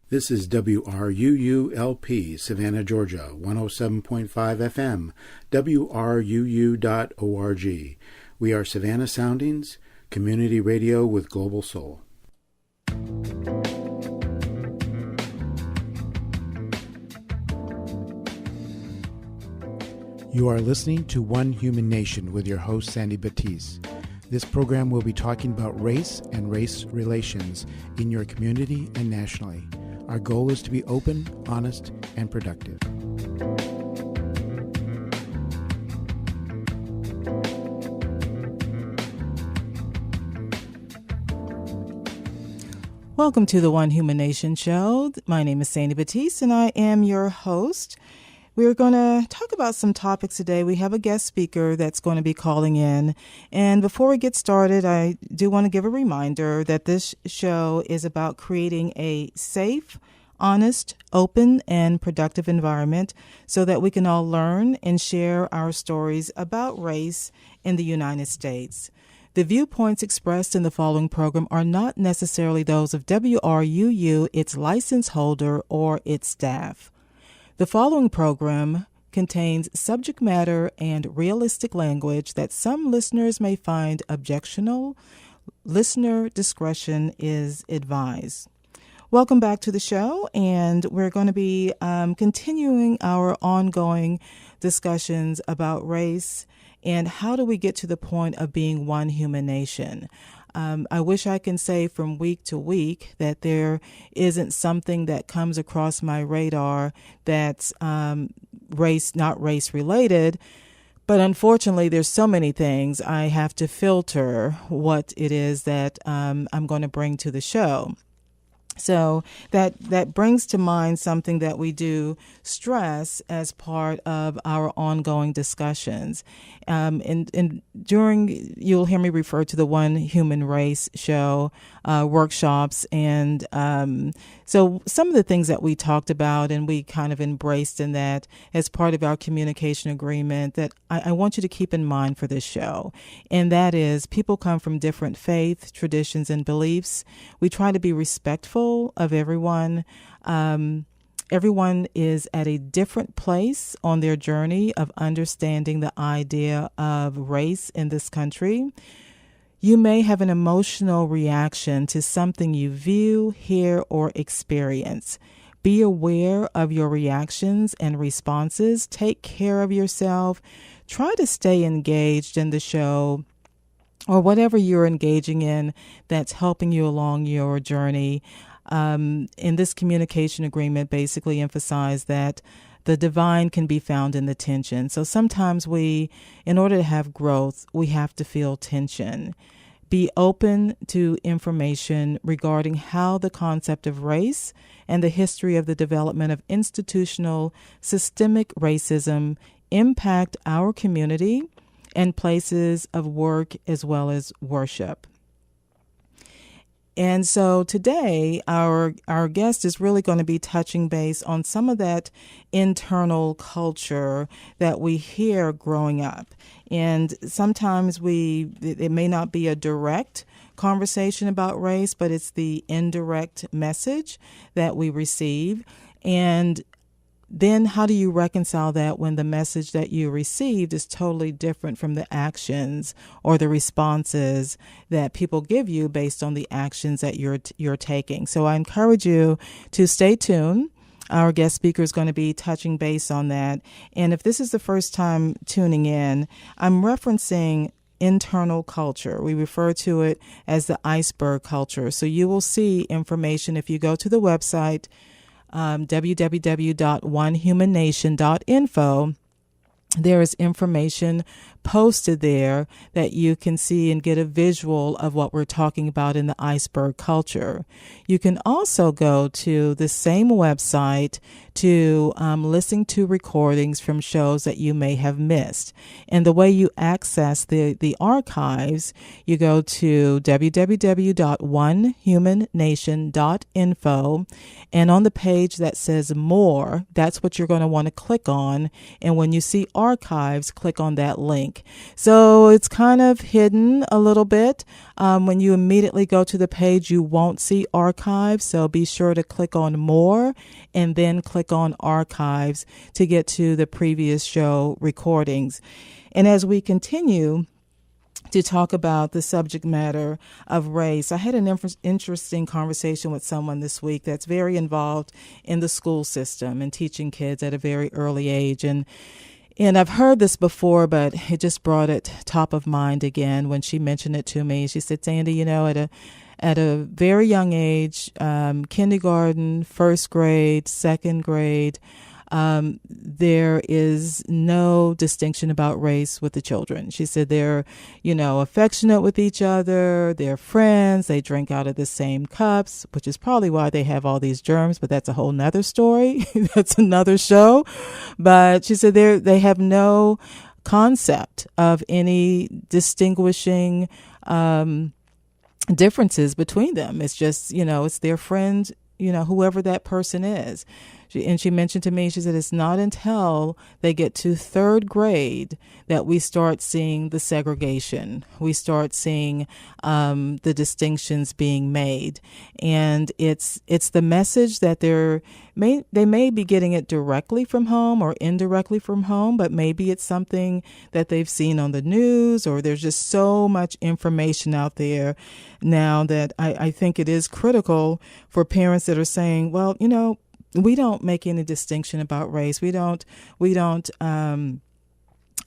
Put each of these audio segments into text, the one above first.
This is WRUULP, Savannah, Georgia, 107.5 FM, WRUU.org. We are Savannah Soundings, community radio with global soul. You are listening to One Human Nation with your host, Sandy Batiste. This program will be talking about race and race relations in your community and nationally. Our goal is to be open, honest, and productive. Welcome to the One Human Nation show. My name is Sandy Batiste, and I am your host. We're going to talk about some topics today. We have a guest speaker that's going to be calling in. And before we get started, I do want to give a reminder that this show is about creating a safe, honest, open, and productive environment so that we can all learn and share our stories about race in the United States. The viewpoints expressed in the following program are not necessarily those of WRUU, its license holder, or its staff. The following program contains subject matter and realistic language that some listeners may find objectionable. Listener discretion is advised. Welcome back to the show, and we're going to be continuing our ongoing discussions about race and how do we get to the point of being one human nation. I wish I can say from week to week that there isn't something that comes across my radar that's not race related. But unfortunately, there's so many things I have to filter what it is that I'm going to bring to the show. So that brings to mind something that we do stress as part of our ongoing discussions. And during, you'll hear me refer to the One Human Race show, workshops. And so some of the things that we talked about and we kind of embraced in that as part of our communication agreement that I want you to keep in mind for this show. And that is people come from different faith, traditions, and beliefs. We try to be respectful of everyone. Everyone is at a different place on their journey of understanding the idea of race in this country. You may have an emotional reaction to something you view, hear, or experience. Be aware of your reactions and responses. Take care of yourself. Try to stay engaged in the show or whatever you're engaging in that's helping you along your journey. In this communication agreement, basically emphasize that the divine can be found in the tension. So sometimes in order to have growth, we have to feel tension. Be open to information regarding how the concept of race and the history of the development of institutional systemic racism impact our community and places of work as well as worship. And so today, our guest is really going to be touching base on some of that internal culture that we hear growing up. And sometimes it may not be a direct conversation about race, but it's the indirect message that we receive. And then how do you reconcile that when the message that you received is totally different from the actions or the responses that people give you based on the actions that you're taking? So I encourage you to stay tuned. Our guest speaker is going to be touching base on that. And if this is the first time tuning in, I'm referencing internal culture. We refer to it as the iceberg culture. So you will see information if you go to the website, www.onehumannation.info. There is information posted there that you can see and get a visual of what we're talking about in the iceberg culture. You can also go to the same website to listen to recordings from shows that you may have missed. And the way you access the archives, you go to www.onehumannation.info, and on the page that says more, that's what you're going to want to click on. And when you see archives, click on that link. So it's kind of hidden a little bit. When you immediately go to the page, you won't see archives. So be sure to click on more and then click on archives to get to the previous show recordings. And as we continue to talk about the subject matter of race, I had an interesting conversation with someone this week that's very involved in the school system and teaching kids at a very early age. And I've heard this before, but it just brought it top of mind again when she mentioned it to me. She said, Sandy, at a very young age, kindergarten, first grade, second grade, there is no distinction about race with the children. She said they're, affectionate with each other. They're friends. They drink out of the same cups, which is probably why they have all these germs, but that's a whole nother story. That's another show. But she said they have no concept of any distinguishing differences between them. It's just, it's their friend, whoever that person is. She mentioned to me, she said, it's not until they get to third grade that we start seeing the segregation. We start seeing the distinctions being made. And it's the message that they may be getting it directly from home or indirectly from home, but maybe it's something that they've seen on the news, or there's just so much information out there now that I think it is critical for parents that are saying, well, we don't make any distinction about race. We don't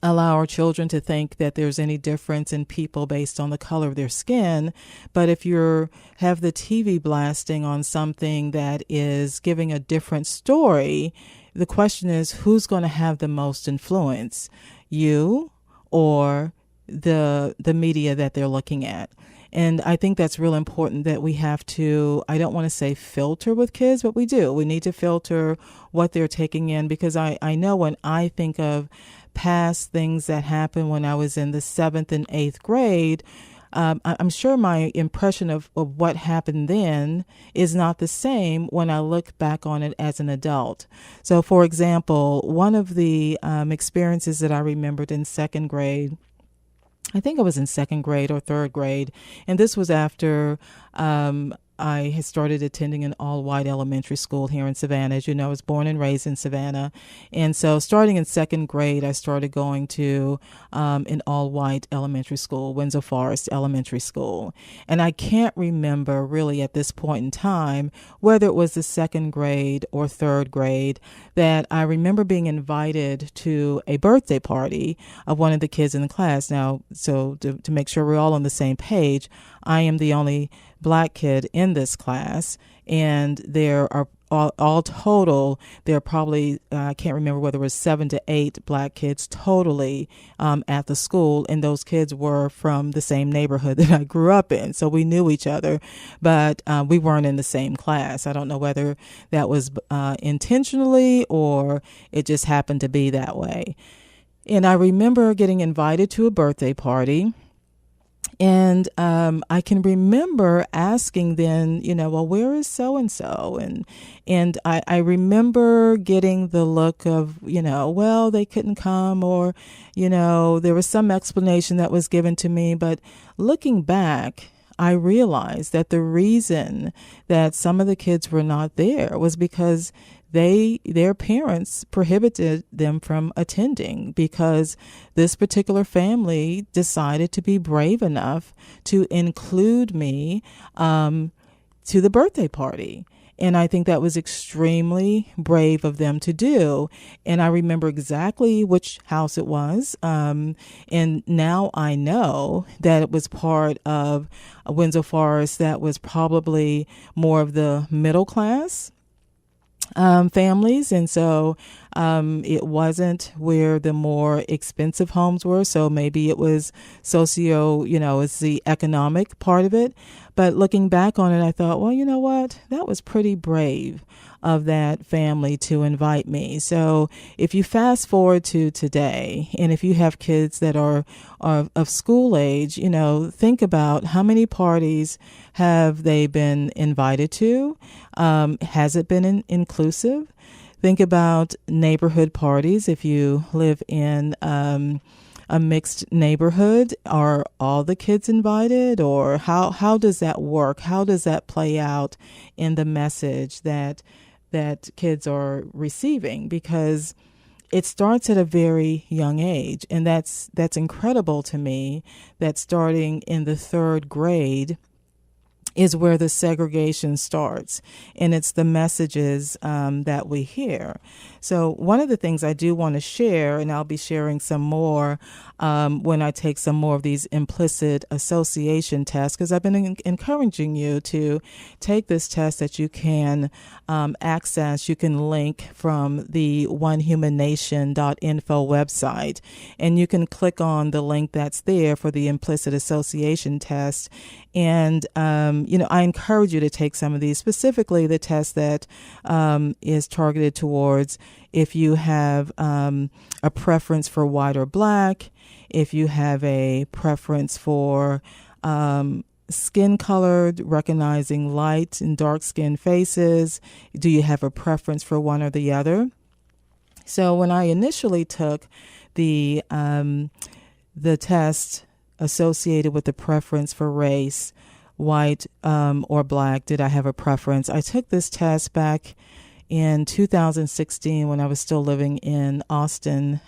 allow our children to think that there's any difference in people based on the color of their skin. But if you have the TV blasting on something that is giving a different story, the question is, who's going to have the most influence, you or the media that they're looking at? And I think that's real important that we have to, I don't want to say filter with kids, but we do. We need to filter what they're taking in, because I know when I think of past things that happened when I was in the 7th and 8th grade, I'm sure my impression of what happened then is not the same when I look back on it as an adult. So, for example, one of the experiences that I remembered in second grade, I think I was in second grade or third grade, and this was after I had started attending an all-white elementary school here in Savannah. As you know, I was born and raised in Savannah. And so starting in second grade, I started going to an all-white elementary school, Windsor Forest Elementary School. And I can't remember really at this point in time whether it was the second grade or third grade that I remember being invited to a birthday party of one of the kids in the class. Now, so to make sure we're all on the same page, I am the only Black kid in this class, and there are all total, there are probably, I can't remember whether it was 7 to 8 Black kids totally at the school, and those kids were from the same neighborhood that I grew up in, so we knew each other, but we weren't in the same class. I don't know whether that was intentionally or it just happened to be that way. And I remember getting invited to a birthday party. And I can remember asking then, well, where is so-and-so? And I remember getting the look of, well, they couldn't come, or, there was some explanation that was given to me. But looking back, I realized that the reason that some of the kids were not there was because their parents prohibited them from attending, because this particular family decided to be brave enough to include me to the birthday party. And I think that was extremely brave of them to do. And I remember exactly which house it was. And now I know that it was part of Windsor Forest that was probably more of the middle class families. And so It wasn't where the more expensive homes were, so maybe it was it's the economic part of it. But looking back on it, I thought, well, you know what? That was pretty brave of that family to invite me. So if you fast forward to today, and if you have kids that are of school age, think about how many parties have they been invited to? Has it been inclusive? Think about neighborhood parties. If you live in a mixed neighborhood, are all the kids invited, or how does that work? How does that play out in the message that kids are receiving? Because it starts at a very young age, and that's incredible to me, that starting in the third grade is where the segregation starts, and it's the messages that we hear. So one of the things I do want to share, and I'll be sharing some more when I take some more of these implicit association tests, because I've been encouraging you to take this test that you can access. You can link from the onehumannation.info website, and you can click on the link that's there for the implicit association test. And, I encourage you to take some of these, specifically the test that is targeted towards if you have a preference for white or black, if you have a preference for skin colored, recognizing light and dark skin faces. Do you have a preference for one or the other? So when I initially took the test associated with the preference for race, white or black, did I have a preference? I took this test back in 2016 when I was still living in Austin,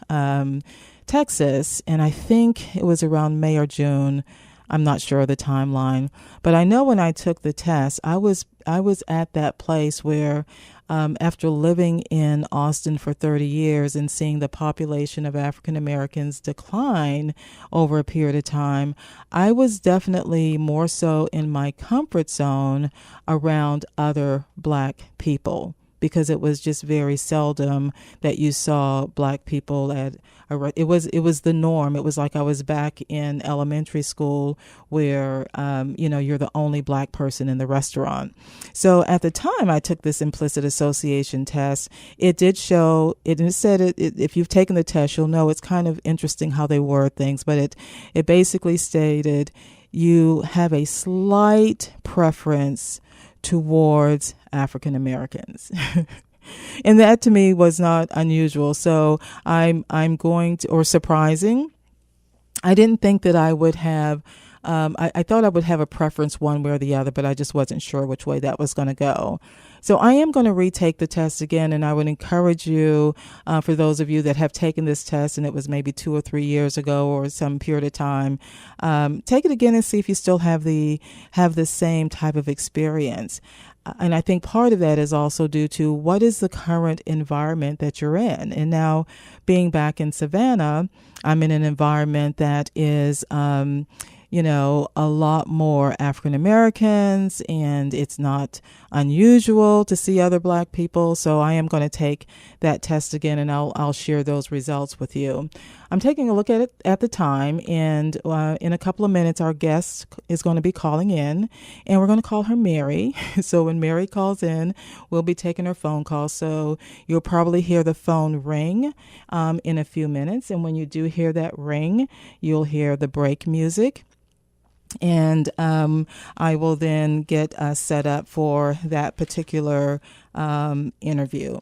Texas, and I think it was around May or June. I'm not sure of the timeline, but I know when I took the test, I was at that place where after living in Austin for 30 years and seeing the population of African Americans decline over a period of time, I was definitely more so in my comfort zone around other black people, because it was just very seldom that you saw black people at it was the norm. It was like I was back in elementary school where, you're the only black person in the restaurant. So at the time I took this implicit association test, it did show, it said, if you've taken the test, you'll know it's kind of interesting how they word things, but it basically stated you have a slight preference towards African Americans. And that to me was not unusual. So I'm going to, or surprising. I didn't think that I would have, I thought I would have a preference one way or the other, but I just wasn't sure which way that was going to go. So I am going to retake the test again, and I would encourage you, for those of you that have taken this test, and it was maybe 2 or 3 years ago or some period of time, take it again and see if you still have the same type of experience. And I think part of that is also due to what is the current environment that you're in. And now being back in Savannah, I'm in an environment that is, a lot more African Americans, and it's not unusual to see other black people. So I am going to take that test again, and I'll share those results with you. I'm taking a look at it at the time, and in a couple of minutes, our guest is going to be calling in, and we're going to call her Mary. So when Mary calls in, we'll be taking her phone call. So you'll probably hear the phone ring in a few minutes. And when you do hear that ring, you'll hear the break music. And I will then get set up for that particular interview.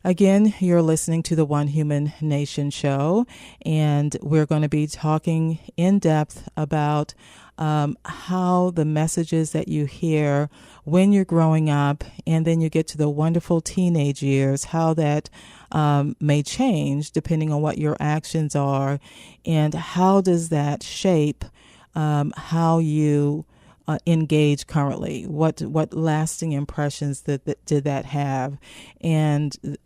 Again, you're listening to the One Human Nation show, and we're going to be talking in depth about how the messages that you hear when you're growing up and then you get to the wonderful teenage years, how that may change depending on what your actions are, and how does that shape how you engage currently. What lasting impressions did that have? And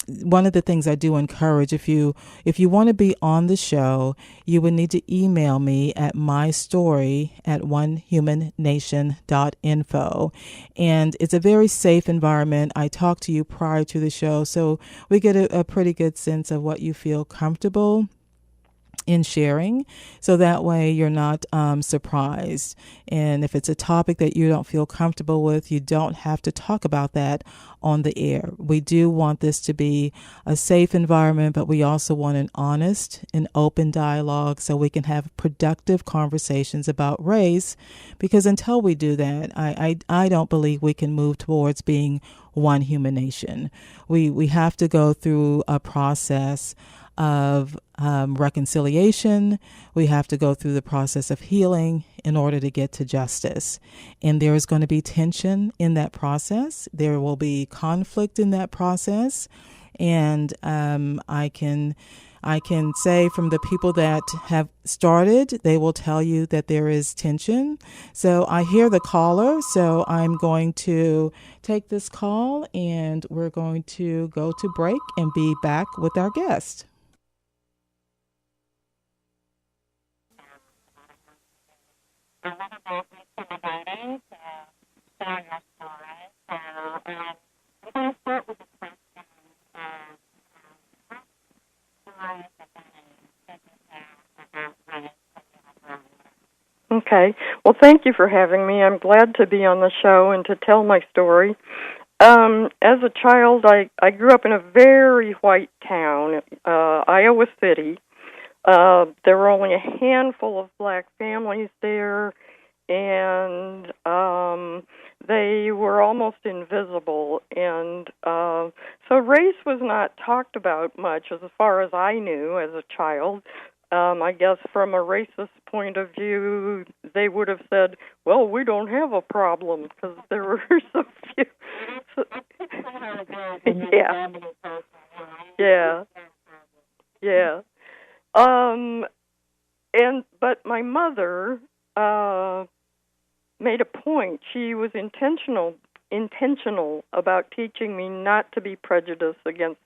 one of the things I do encourage, if you want to be on the show, you would need to email me at mystory@onehumannation.info. And it's a very safe environment. I talk to you prior to the show, so we get a pretty good sense of what you feel comfortable in sharing, so that way you're not surprised. And if it's a topic that you don't feel comfortable with, you don't have to talk about that on the air. We do want this to be a safe environment, but we also want an honest and open dialogue so we can have productive conversations about race, because until we do that, I don't believe we can move towards being one human nation. We have to go through a process of reconciliation. We have to go through the process of healing in order to get to justice. And there is going to be tension in that process. There will be conflict in that process. And I can say from the people that have started, they will tell you that there is tension. So I hear the caller, so I'm going to take this call, and we're going to go to break and be back with our guest. Okay. Well, thank you for having me. I'm glad to be on the show and to tell my story. As a child, I grew up in a very white town, Iowa City. There were only a handful of black families there, and they were almost invisible. And so race was not talked about much as far as I knew as a child. I guess from a racist point of view, they would have said, well, we don't have a problem because there were so few. Yeah. But my mother made a point. She was intentional about teaching me not to be prejudiced against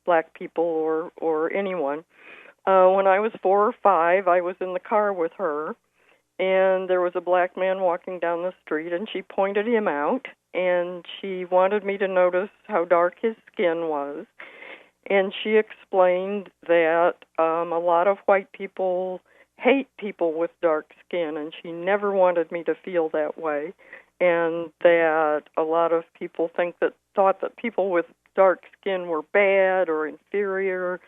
black people or anyone. When I was 4 or 5, I was in the car with her, and there was a black man walking down the street, and she pointed him out, and she wanted me to notice how dark his skin was. And she explained that a lot of white people hate people with dark skin, and she never wanted me to feel that way. And that a lot of people thought that people with dark skin were bad or inferior,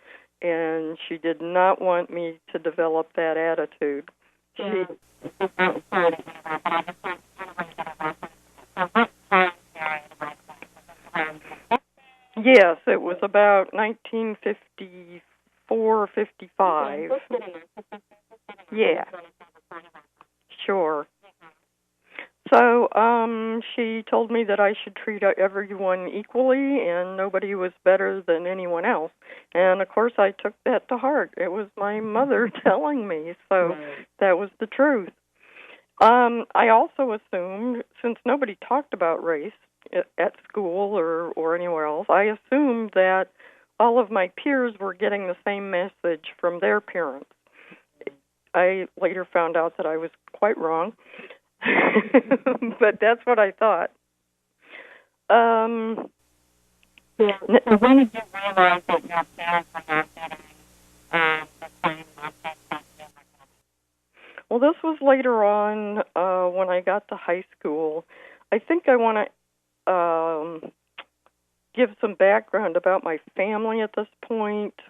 and she did not want me to develop that attitude. Yes, it was about 1954 or 55. Yeah, sure. So she told me that I should treat everyone equally and nobody was better than anyone else. And, of course, I took that to heart. It was my mother telling me, so that was the truth. I also assumed, since nobody talked about race at school or anywhere else, I assumed that all of my peers were getting the same message from their parents. I later found out that I was quite wrong. But that's what I thought. So when did you realize that your parents were not getting the same message? Well, this was later on when I got to high school. I think I want to give some background about my family at this point.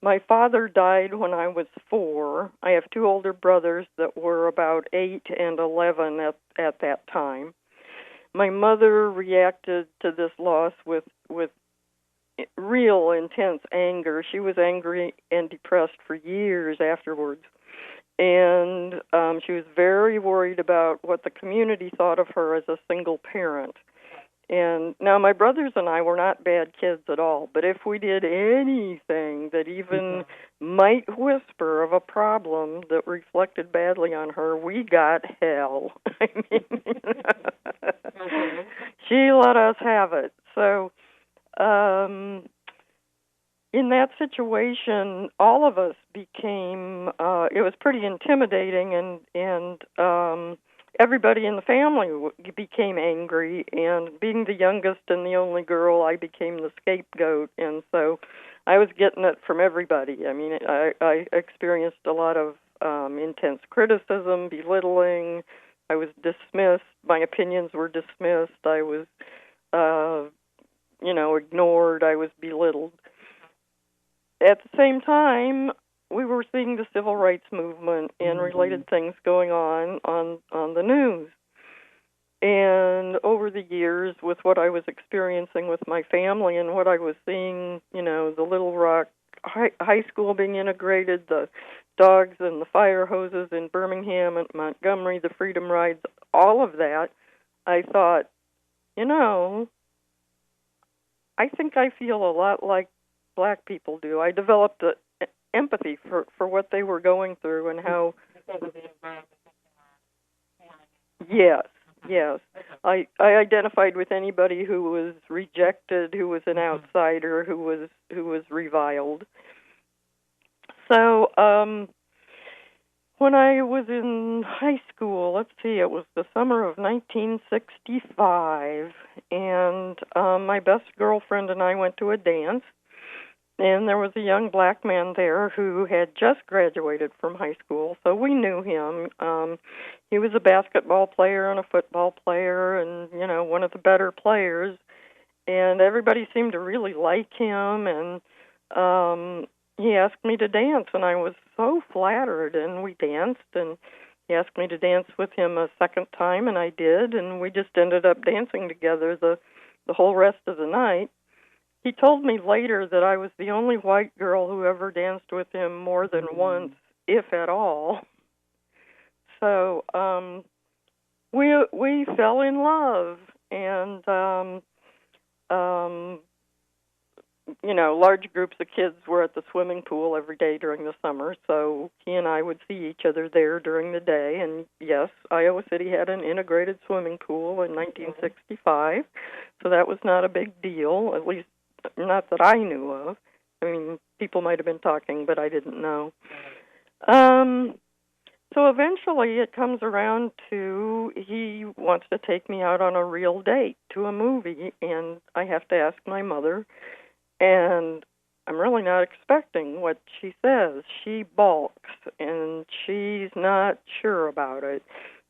My father died when I was 4. I have 2 older brothers that were about 8 and 11 at that time. My mother reacted to this loss with real intense anger. She was angry and depressed for years afterwards. And she was very worried about what the community thought of her as a single parent. And now my brothers and I were not bad kids at all, but if we did anything that even might whisper of a problem that reflected badly on her, we got hell. I mean, she let us have it. So in that situation, all of us became, it was pretty intimidating, and everybody in the family became angry, and being the youngest and the only girl, I became the scapegoat, and so I was getting it from everybody. I mean, I experienced a lot of intense criticism, belittling. I was dismissed. My opinions were dismissed. I was, ignored. I was belittled. At the same time, we were seeing the civil rights movement and related things going on the news. And over the years, with what I was experiencing with my family and what I was seeing, the Little Rock high school being integrated, the dogs and the fire hoses in Birmingham and Montgomery, the freedom rides, all of that, I thought, I think I feel a lot like black people do. I developed empathy for what they were going through and how. Yes. I identified with anybody who was rejected, who was an outsider, who was reviled. So when I was in high school, it was the summer of 1965, and my best girlfriend and I went to a dance. And there was a young black man there who had just graduated from high school, so we knew him. He was a basketball player and a football player and, one of the better players. And everybody seemed to really like him, and he asked me to dance, and I was so flattered, and we danced, and he asked me to dance with him a second time, and I did, and we just ended up dancing together the whole rest of the night. He told me later that I was the only white girl who ever danced with him more than once, if at all. So we fell in love, and large groups of kids were at the swimming pool every day during the summer. So he and I would see each other there during the day. And yes, Iowa City had an integrated swimming pool in 1965, so that was not a big deal, at least not that I knew of. I mean, people might have been talking, but I didn't know. So eventually it comes around to he wants to take me out on a real date to a movie, and I have to ask my mother, and I'm really not expecting what she says. She balks, and she's not sure about it,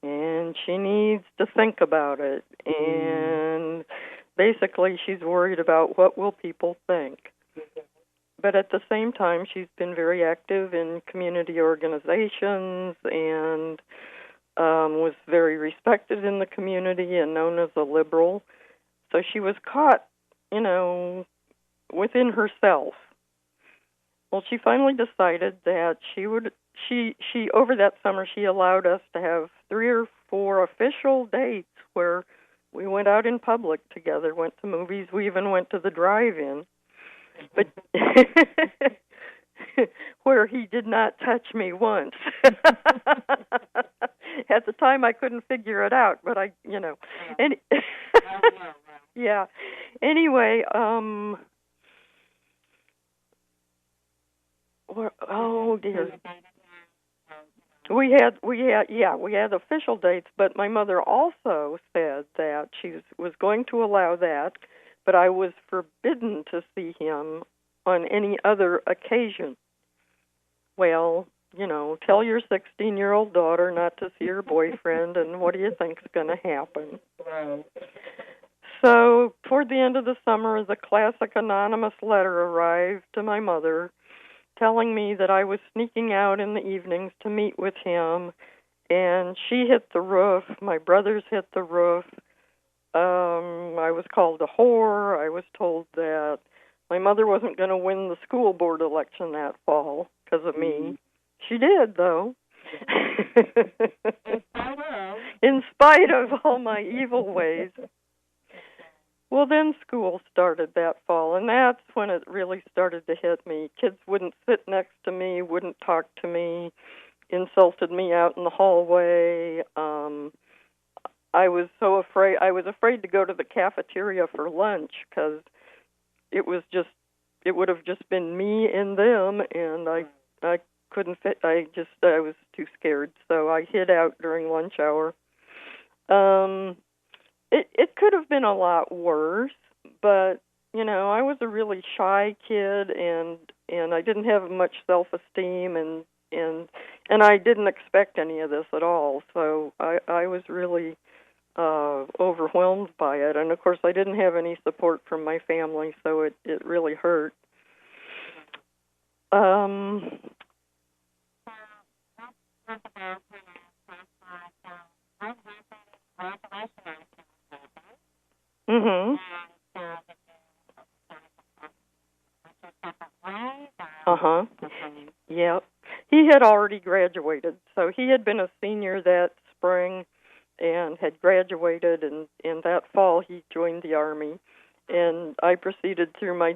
and she needs to think about it, and basically she's worried about what will people think. But at the same time, she's been very active in community organizations and was very respected in the community and known as a liberal. So she was caught, within herself. Well, she finally decided that she over that summer, she allowed us to have 3 or 4 official dates where we went out in public together, went to movies. We even went to the drive-in. But where he did not touch me once. At the time, I couldn't figure it out, but yeah. Anyway, oh dear. We had official dates, but my mother also said that she was going to allow that, but I was forbidden to see him on any other occasion. Well, tell your 16-year-old daughter not to see her boyfriend, and what do you think's going to happen? So, toward the end of the summer, the classic anonymous letter arrived to my mother telling me that I was sneaking out in the evenings to meet with him, and she hit the roof, my brothers hit the roof. I was called a whore. I was told that my mother wasn't going to win the school board election that fall because of me. She did, though. In spite of all my evil ways. Well, then school started that fall, and that's when it really started to hit me. Kids wouldn't sit next to me, wouldn't talk to me, insulted me out in the hallway. I was so afraid. I was afraid to go to the cafeteria for lunch because it would have just been me and them, and I couldn't fit. I was too scared, so I hid out during lunch hour. It could have been a lot worse, but I was a really shy kid, and I didn't have much self-esteem, and I didn't expect any of this at all. So I was really overwhelmed by it, and of course I didn't have any support from my family, so it really hurt. Mhm. Uh-huh. Yep. He had already graduated, so he had been a senior that spring and had graduated, and in that fall he joined the Army, and I proceeded through my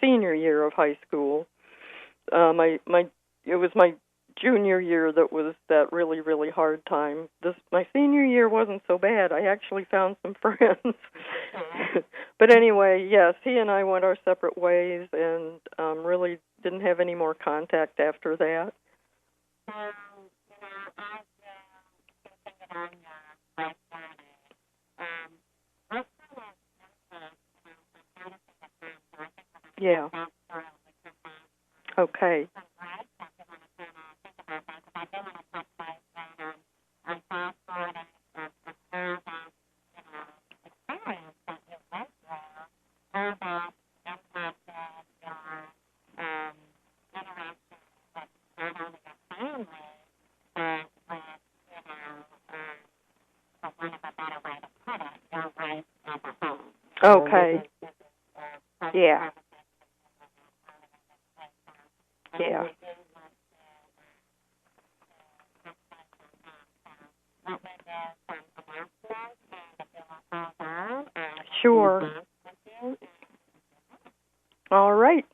senior year of high school. It was my junior year that was that really, really hard time. My senior year wasn't so bad. I actually found some friends. But anyway, yes, he and I went our separate ways, and really didn't have any more contact after that. Yeah. Okay. Okay. Yeah. Yeah. Sure. All right.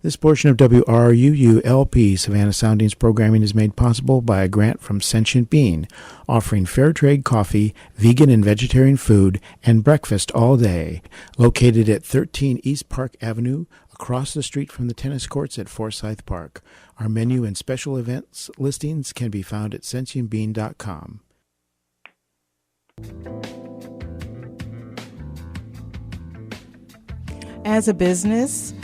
This portion of WRUU-LP Savannah Soundings programming is made possible by a grant from Sentient Bean, offering fair trade coffee, vegan and vegetarian food, and breakfast all day. Located at 13 East Park Avenue, across the street from the tennis courts at Forsyth Park. Our menu and special events listings can be found at sentientbean.com. As a business,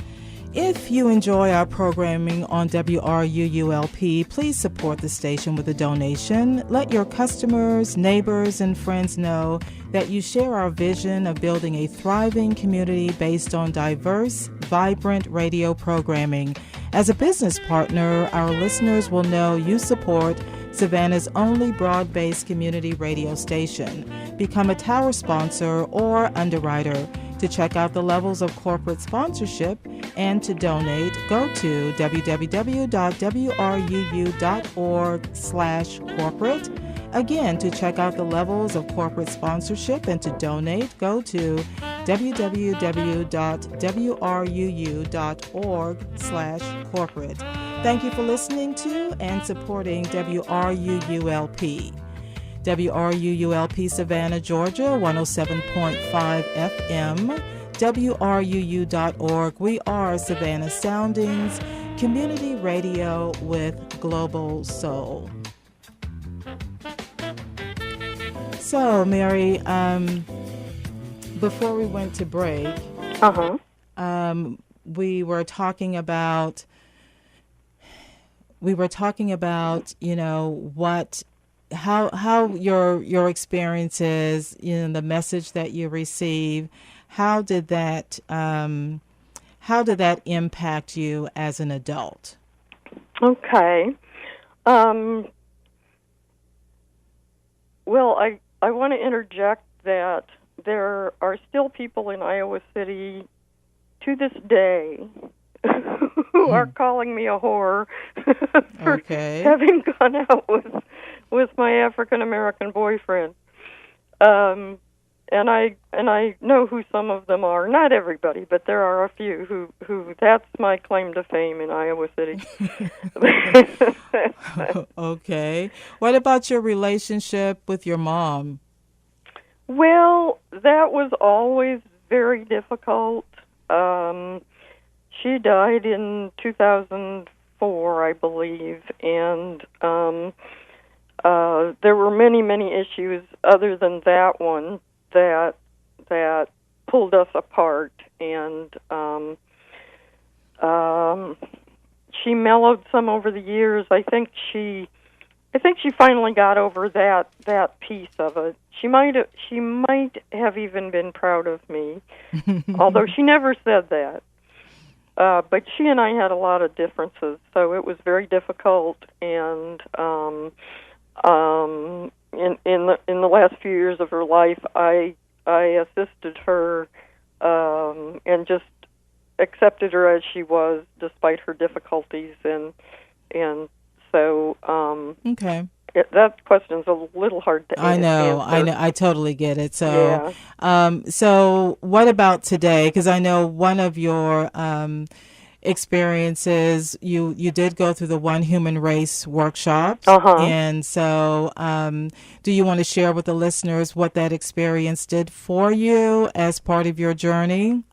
if you enjoy our programming on WRUU-LP, please support the station with a donation. Let your customers, neighbors, and friends know that you share our vision of building a thriving community based on diverse, vibrant radio programming. As a business partner, our listeners will know you support Savannah's only broad-based community radio station. Become a tower sponsor or underwriter. To check out the levels of corporate sponsorship and to donate, go to www.wruu.org/corporate. Again, to check out the levels of corporate sponsorship and to donate, go to www.wruu.org/corporate. Thank you for listening to and supporting WRUU-LP. WRUU-LP Savannah, Georgia, 107.5 FM. WRUU.org. We are Savannah Soundings, community radio with global soul. So, Mary, before we went to break, we were talking about, how your experiences, the message that you receive, how did that impact you as an adult? Okay. Well, I want to interject that there are still people in Iowa City to this day who are calling me a whore for having gone out with my African American boyfriend. And I know who some of them are. Not everybody, but there are a few who that's my claim to fame in Iowa City. Okay. What about your relationship with your mom? Well, that was always very difficult. She died in 2004, I believe, and there were many, many issues other than that one that pulled us apart, and she mellowed some over the years. I think she finally got over that piece of it. She might have even been proud of me, although she never said that. But she and I had a lot of differences, so it was very difficult. And in the last few years of her life, I assisted her and just accepted her as she was, despite her difficulties, and so okay. That question's a little hard to answer. I know. I totally get it. So, so what about today? Because I know one of your experiences, you did go through the One Human Race workshops, and so do you want to share with the listeners what that experience did for you as part of your journey?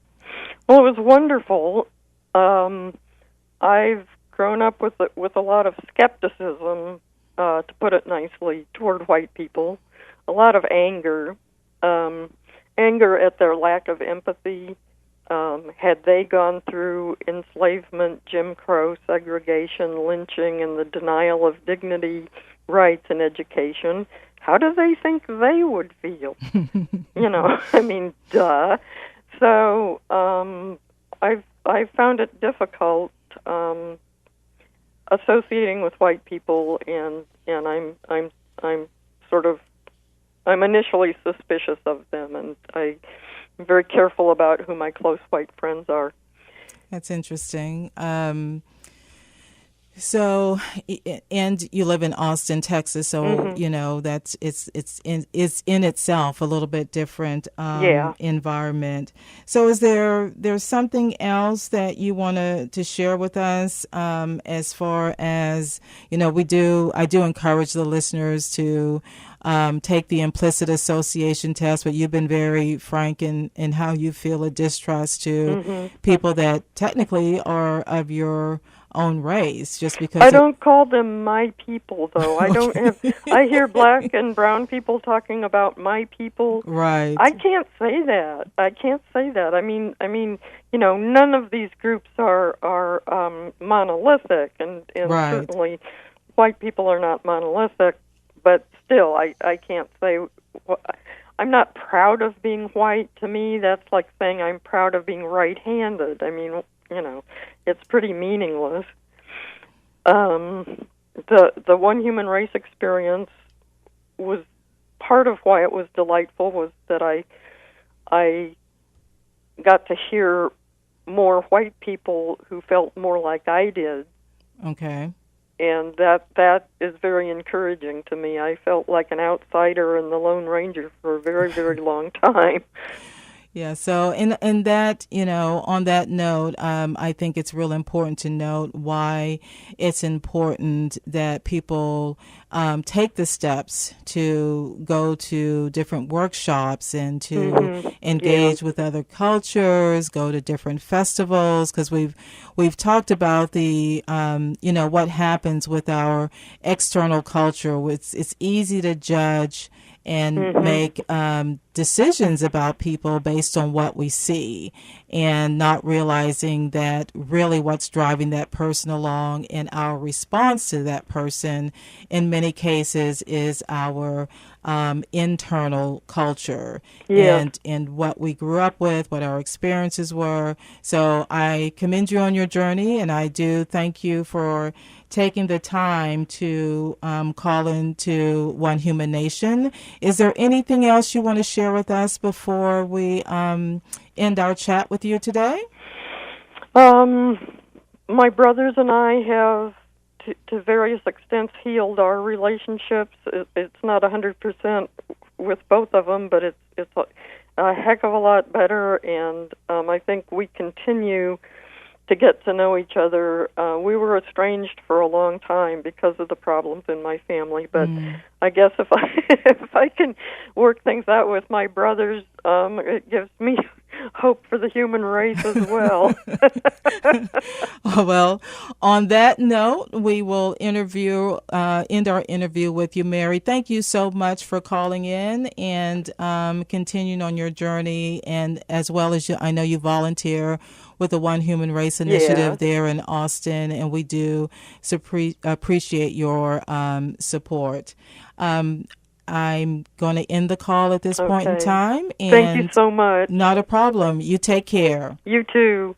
Well, it was wonderful. I've grown up with a lot of skepticism, to put it nicely, toward white people. A lot of anger at their lack of empathy. Had they gone through enslavement, Jim Crow, segregation, lynching, and the denial of dignity, rights, and education, how do they think they would feel? I mean, duh. So I've found it difficult associating with white people, and I'm initially suspicious of them, and I'm very careful about who my close white friends are. That's interesting. So, and you live in Austin, Texas, so that's it's in itself a little bit different environment. So, is there's something else that you want to share with us as far as I do encourage the listeners to take the implicit association test, but you've been very frank in how you feel a distrust to people that technically are of your own race, just because I don't call them my people, though. I don't have. I hear black and brown people talking about my people. Right. I can't say that. I mean, none of these groups are monolithic, and right. Certainly white people are not monolithic. But still, I can't say. I'm not proud of being white. To me, that's like saying I'm proud of being right-handed. I mean, it's pretty meaningless. The One Human Race experience was part of why it was delightful, was that I got to hear more white people who felt more like I did. Okay. And that is very encouraging to me. I felt like an outsider and the Lone Ranger for a very, very long time. Yeah, so in that, on that note, I think it's real important to note why it's important that people take the steps to go to different workshops and to engage with other cultures, go to different festivals, because we've talked about the what happens with our external culture. It's easy to judge and make decisions about people based on what we see, and not realizing that really what's driving that person along and our response to that person in many cases is our internal culture and what we grew up with, what our experiences were. So I commend you on your journey, and I do thank you for taking the time to call into One Human Nation. Is there anything else you want to share with us before we end our chat with you today? My brothers and I have, to various extents, healed our relationships. It's not 100% with both of them, but it's a heck of a lot better, and I think we continue to get to know each other. We were estranged for a long time because of the problems in my family, but I guess if I can work things out with my brothers, it gives me hope for the human race as well. Well, on that note, we will end our interview with you, Mary. Thank you so much for calling in and continuing on your journey, and as well as I know you volunteer with the One Human Race Initiative there in Austin, and we do appreciate your support. I'm going to end the call at this point in time. And thank you so much. Not a problem. You take care. You too.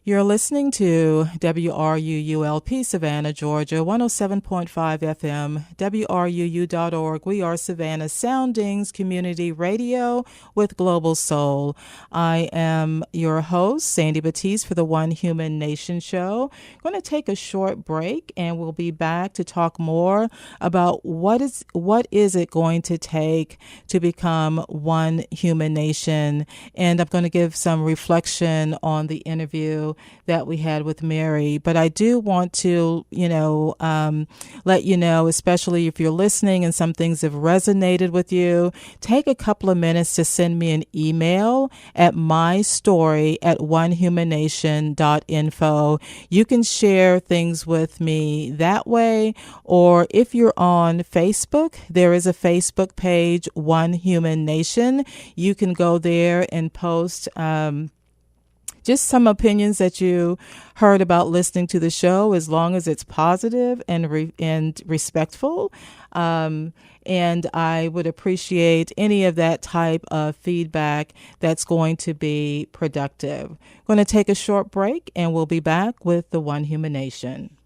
You're listening to WRUULP Savannah, Georgia, 107.5 FM, WRUU.org. We are Savannah Soundings Community Radio with Global Soul. I am your host, Sandy Batiste, for the One Human Nation Show. I'm going to take a short break, and we'll be back to talk more about what is it going to take to become one human nation. And I'm going to give some reflection on the interview that we had with Mary. But I do want to, let you know, especially if you're listening and some things have resonated with you, take a couple of minutes to send me an email at mystory@onehumannation.info. You can share things with me that way, or if you're on Facebook, there is a Facebook page, One Human Nation. You can go there and post just some opinions that you heard about listening to the show, as long as it's positive and respectful. And I would appreciate any of that type of feedback that's going to be productive. I'm going to take a short break, and we'll be back with the One Human Nation.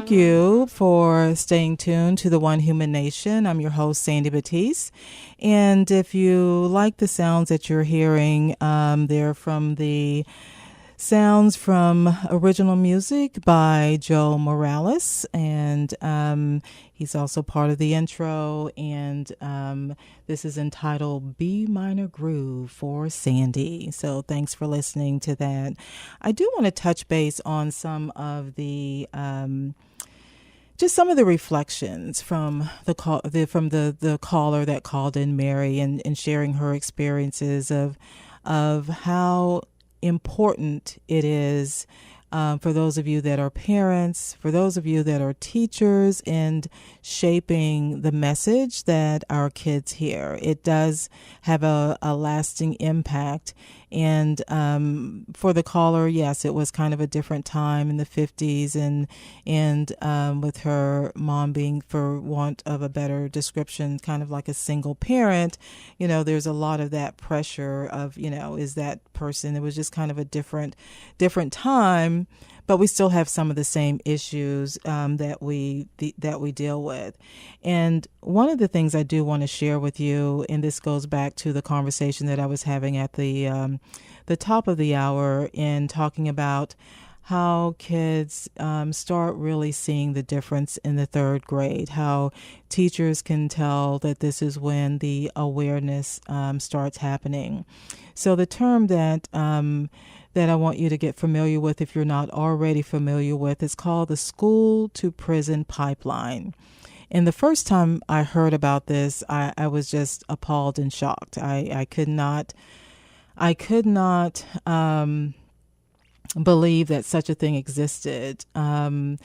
thank you for staying tuned to the One Human Nation. I'm your host, Sandy Batiste. And if you like the sounds that you're hearing, they're from the sounds from original music by Joe Morales, and he's also part of the intro, and this is entitled B Minor Groove for Sandy. So thanks for listening to that. I do want to touch base on some of the just some of the reflections from the caller that called in, Mary, and sharing her experiences of how important it is for those of you that are parents, for those of you that are teachers, and shaping the message that our kids hear. It does have a lasting impact. And for the caller, yes, it was kind of a different time in the 50s, and with her mom being, for want of a better description, kind of like a single parent. There's a lot of that pressure of, is that person? It was just kind of a different time, but we still have some of the same issues that we deal with. And one of the things I do want to share with you, and this goes back to the conversation that I was having at the top of the hour, in talking about how kids start really seeing the difference in the third grade, how teachers can tell that this is when the awareness starts happening. So the term that I want you to get familiar with, if you're not already familiar with, is called the school to prison pipeline. And the first time I heard about this, I was just appalled and shocked. I could not believe that such a thing existed. And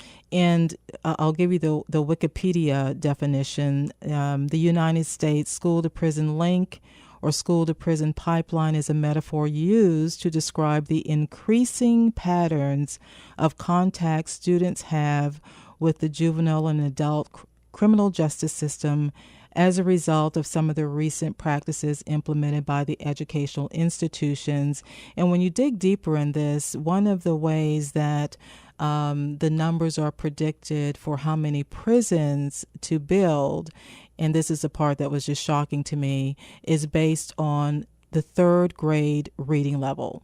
I'll give you the Wikipedia definition. The United States school to prison link or school to prison pipeline is a metaphor used to describe the increasing patterns of contact students have with the juvenile and adult criminal justice system as a result of some of the recent practices implemented by the educational institutions. And when you dig deeper in this, one of the ways that the numbers are predicted for how many prisons to build, and this is the part that was just shocking to me, is based on the third grade reading level.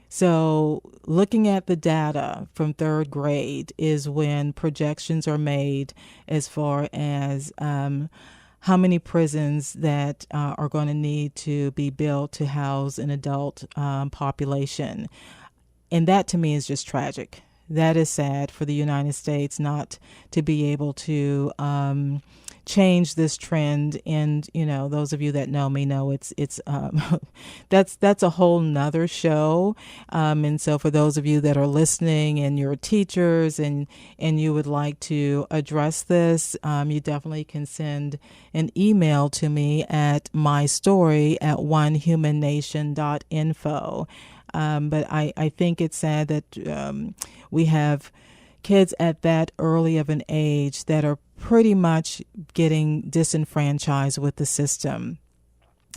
So looking at the data from third grade is when projections are made as far as how many prisons that are going to need to be built to house an adult population. And that to me is just tragic. That is sad for the United States not to be able to change this trend. And those of you that know me know it's that's a whole nother show. And so for those of you that are listening and you're teachers and you would like to address this, you definitely can send an email to me at mystory@onehumannation.info. But I think it's sad that we have kids at that early of an age that are pretty much getting disenfranchised with the system.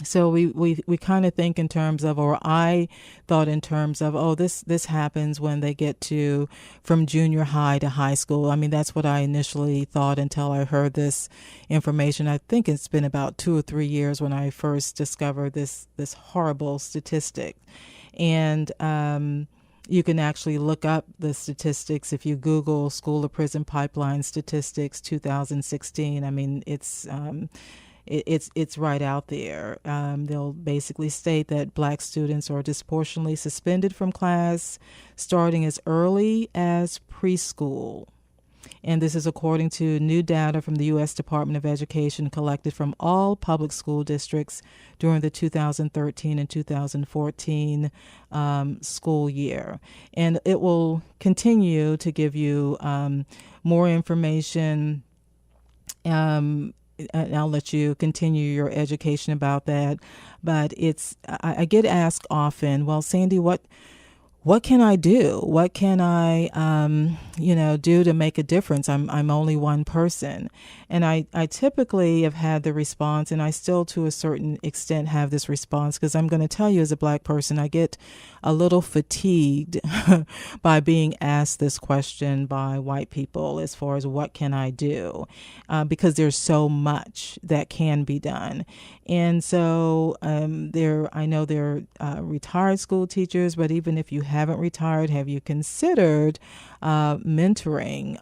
So we kind of think in terms of, or I thought in terms of, oh, this happens when they get to from junior high to high school. I mean, that's what I initially thought until I heard this information. I think it's been about 2 or 3 years when I first discovered this horrible statistic. And you can actually look up the statistics if you Google school to prison pipeline statistics 2016. I mean, it's right out there. They'll basically state that Black students are disproportionately suspended from class starting as early as preschool. And this is according to new data from the U.S. Department of Education collected from all public school districts during the 2013 and 2014 school year. And it will continue to give you more information. And I'll let you continue your education about that. But I get asked often, well, Sandy, what what can I do? What can I, do to make a difference? I'm only one person. And I typically have had the response, and I still to a certain extent have this response, because I'm going to tell you, as a Black person, I get a little fatigued by being asked this question by white people as far as what can I do, because there's so much that can be done. And so I know there are retired school teachers, but even if you haven't retired, have you considered mentoring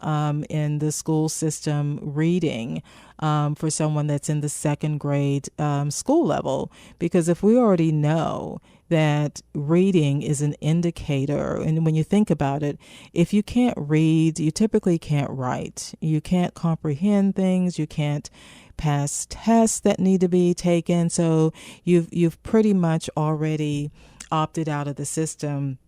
in the school system, reading for someone that's in the second grade school level? Because if we already know that reading is an indicator, and when you think about it, if you can't read, you typically can't write. You can't comprehend things. You can't pass tests that need to be taken. So you've pretty much already opted out of the system.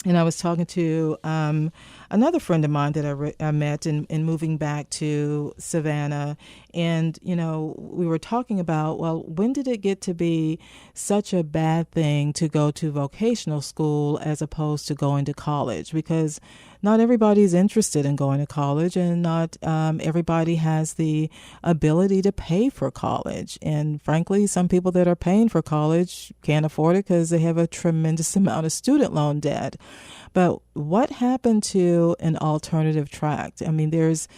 And I was talking to another friend of mine that I met in moving back to Savannah. And, we were talking about, well, when did it get to be such a bad thing to go to vocational school as opposed to going to college? Because not everybody's interested in going to college, and not everybody has the ability to pay for college. And frankly, some people that are paying for college can't afford it because they have a tremendous amount of student loan debt. But what happened to an alternative track? I mean, there's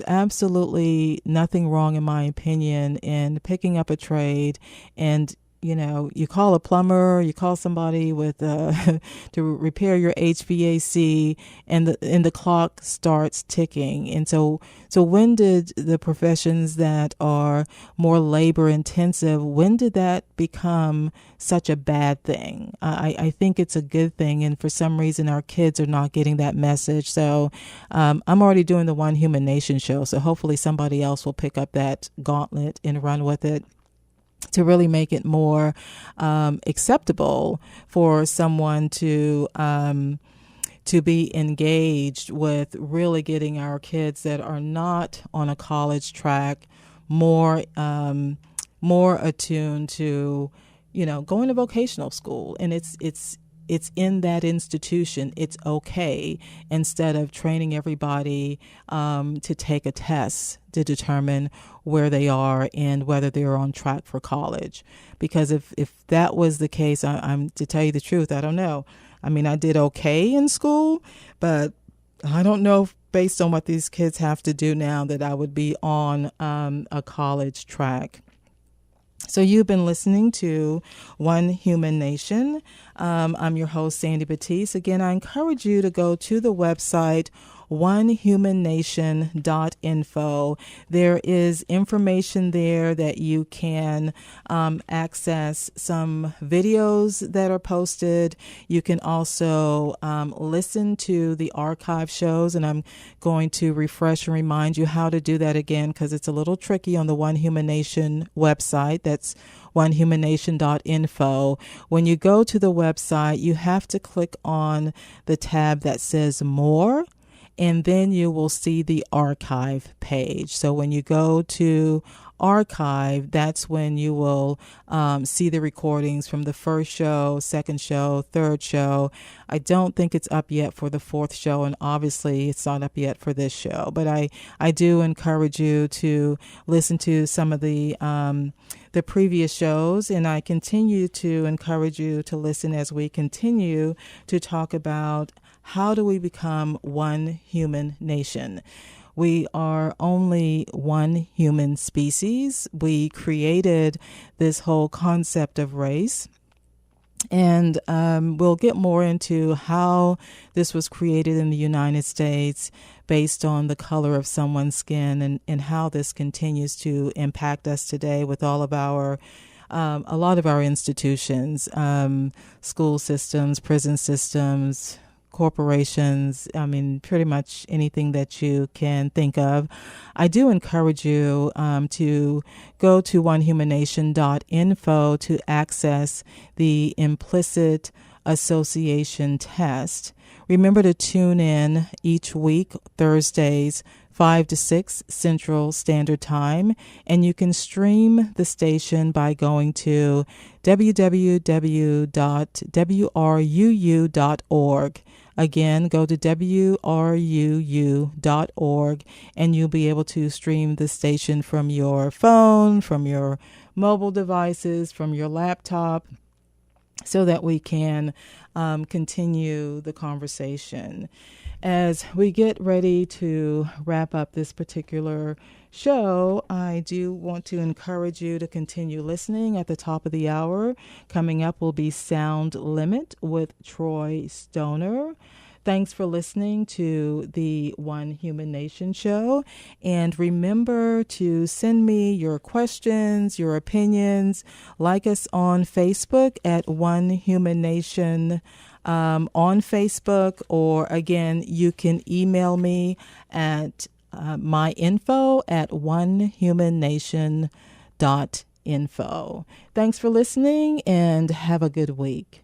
absolutely nothing wrong, in my opinion, in picking up a trade. And you call a plumber, you call somebody with to repair your HVAC, and the clock starts ticking. And so when did the professions that are more labor intensive, when did that become such a bad thing? I think it's a good thing, and for some reason our kids are not getting that message. So I'm already doing the One Human Nation show, so hopefully somebody else will pick up that gauntlet and run with it, to really make it more acceptable for someone to be engaged with really getting our kids that are not on a college track more attuned to, going to vocational school. And it's in that institution. It's okay, instead of training everybody to take a test to determine where they are and whether they're on track for college. Because if that was the case, I'm to tell you the truth, I don't know. I mean, I did okay in school, but I don't know if, based on what these kids have to do now, that I would be on a college track. So you've been listening to One Human Nation. I'm your host, Sandy Batiste. Again, I encourage you to go to the website onehumannation.info. There is information there that you can access, some videos that are posted. You can also listen to the archive shows, and I'm going to refresh and remind you how to do that again, because it's a little tricky on the One Human Nation website. That's onehumannation.info. When you go to the website, you have to click on the tab that says More, and then you will see the archive page. So when you go to archive, that's when you will see the recordings from the first show, second show, third show. I don't think it's up yet for the fourth show, and obviously it's not up yet for this show. But I do encourage you to listen to some of the previous shows, and I continue to encourage you to listen as we continue to talk about how do we become one human nation. We are only one human species. We created this whole concept of race. And we'll get more into how this was created in the United States based on the color of someone's skin, and how this continues to impact us today with all of our a lot of our institutions, school systems, prison systems, corporations, I mean, pretty much anything that you can think of. I do encourage you to go to onehumannation.info to access the implicit Association test. Remember to tune in each week, Thursdays, 5 to 6 Central Standard Time, and you can stream the station by going to www.wruu.org. Again, go to wruu.org, and you'll be able to stream the station from your phone, from your mobile devices, from your laptop, so that we can continue the conversation. As we get ready to wrap up this particular show, I do want to encourage you to continue listening. At the top of the hour, coming up will be Sound Limit with Troy Stoner. Thanks for listening to the One Human Nation show. And remember to send me your questions, your opinions. Like us on Facebook at One Human Nation on Facebook, or again, you can email me at myinfo@onehumannation.info. Thanks for listening and have a good week.